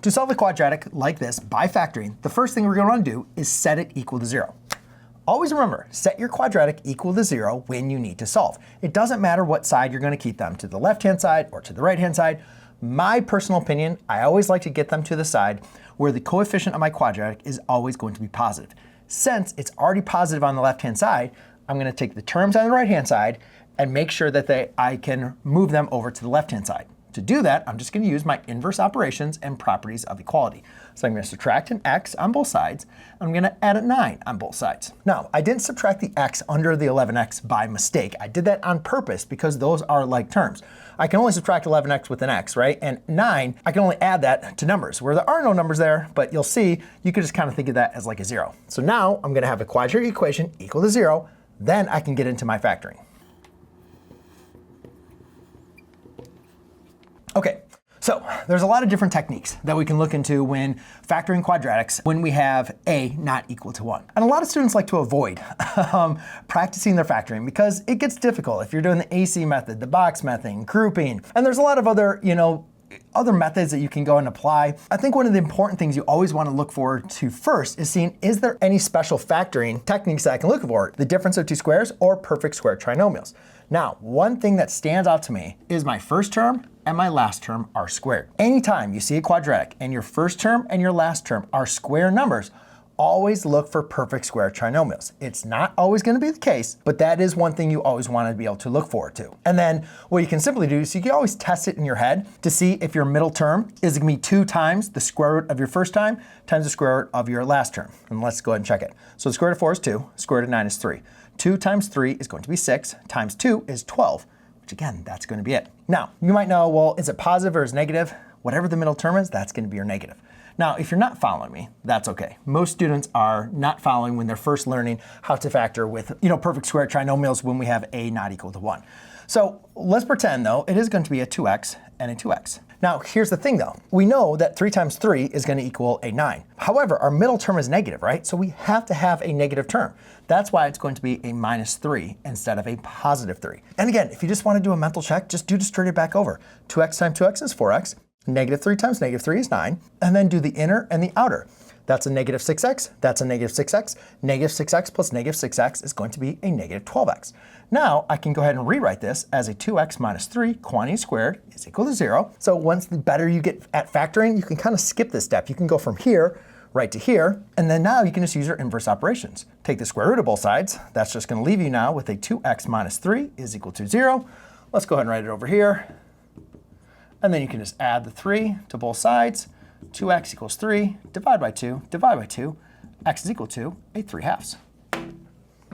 To solve a quadratic like this by factoring, the first thing we're going to want to do is set it equal to 0. Always remember, set your quadratic equal to 0 when you need to solve. It doesn't matter what side you're going to keep them, to the left-hand side or to the right-hand side. My personal opinion, I always like to get them to the side where the coefficient of my quadratic is always going to be positive. Since it's already positive on the left-hand side, I'm going to take the terms on the right-hand side and make sure that I can move them over to the left-hand side. To do that, I'm just going to use my inverse operations and properties of equality. So I'm going to subtract an x on both sides. I'm going to add a 9 on both sides. Now, I didn't subtract the x under the 11x by mistake. I did that on purpose because those are like terms. I can only subtract 11x with an x, right? And 9, I can only add that to numbers where there are no numbers there, but you'll see, you could just kind of think of that as like a 0. So now I'm going to have a quadratic equation equal to 0. Then I can get into my factoring. Okay, so there's a lot of different techniques that we can look into when factoring quadratics when we have a not equal to 1. And a lot of students like to avoid practicing their factoring because it gets difficult if you're doing the AC method, the box method, grouping, and there's a lot of other, other methods that you can go and apply. I think one of the important things you always want to look forward to first is seeing, is there any special factoring techniques that I can look for? The difference of two squares or perfect square trinomials. Now, one thing that stands out to me is my first term and my last term are squared. Anytime you see a quadratic and your first term and your last term are square numbers, always look for perfect square trinomials. It's not always going to be the case, but that is one thing you always want to be able to look forward to. And then what you can simply do is you can always test it in your head to see if your middle term is going to be 2 times the square root of your first time times the square root of your last term. And let's go ahead and check it. So the square root of 4 is 2, square root of 9 is 3. 2 times 3 is going to be 6, times 2 is 12, which again, that's going to be it. Now, you might know, well, is it positive or is negative? Whatever the middle term is, that's going to be your negative. Now, if you're not following me, that's okay. Most students are not following when they're first learning how to factor with, perfect square trinomials when we have a not equal to 1. So let's pretend, though, it is going to be a 2x and a 2x. Now, here's the thing, though. We know that 3 times 3 is going to equal a 9. However, our middle term is negative, right? So we have to have a negative term. That's why it's going to be a minus 3 instead of a positive 3. And again, if you just want to do a mental check, just straight it back over. 2x times 2x is 4x. Negative 3 times negative 3 is 9. And then do the inner and the outer. That's a negative 6x. That's a negative 6x. Negative 6x plus negative 6x is going to be a negative 12x. Now I can go ahead and rewrite this as a 2x minus 3 quantity squared is equal to 0. So once the better you get at factoring, you can kind of skip this step. You can go from here right to here. And then now you can just use your inverse operations. Take the square root of both sides. That's just going to leave you now with a 2x minus 3 is equal to 0. Let's go ahead and write it over here. And then you can just add the 3 to both sides. 2x equals 3, divide by 2, x is equal to a 3/2.